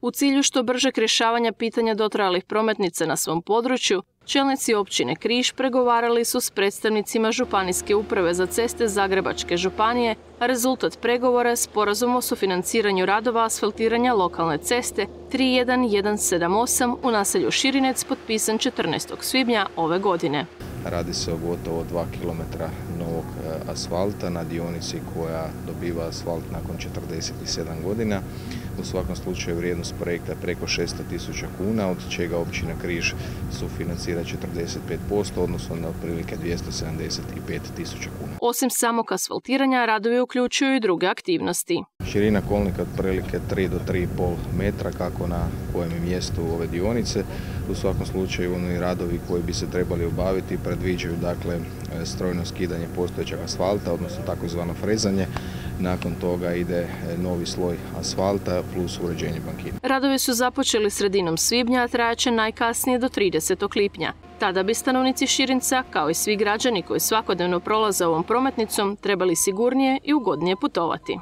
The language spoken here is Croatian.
U cilju što bržeg rješavanja pitanja dotrajalih prometnica na svom području, čelnici općine Križ pregovarali su s predstavnicima Županijske uprave za ceste Zagrebačke županije, a rezultat pregovora je sporazum o sufinanciranju radova asfaltiranja lokalne ceste 31178 u naselju Širinec potpisan 14. svibnja ove godine. Radi se o gotovo 2 km novog asfalta na dionici koja dobiva asfalt nakon 47 godina. U svakom slučaju vrijednost projekta je preko 600.000 kuna, od čega općina Križ sufinancira 45%, odnosno na otprilike 275.000 kuna. Osim samog asfaltiranja, radovi uključuju i druge aktivnosti. Širina kolnika otprilike 3 do 3,5 metra, kako na kojem je mjestu ove dionice. U svakom slučaju oni radovi koji bi se trebali obaviti predviđaju strojno skidanje postojećeg asfalta, odnosno takozvano frezanje. Nakon toga ide novi sloj asfalta plus uređenje bankina. Radovi su započeli sredinom svibnja, a trajaće najkasnije do 30. lipnja. Tada bi stanovnici Širinca, kao i svi građani koji svakodnevno prolaze ovom prometnicom, trebali sigurnije i ugodnije putovati.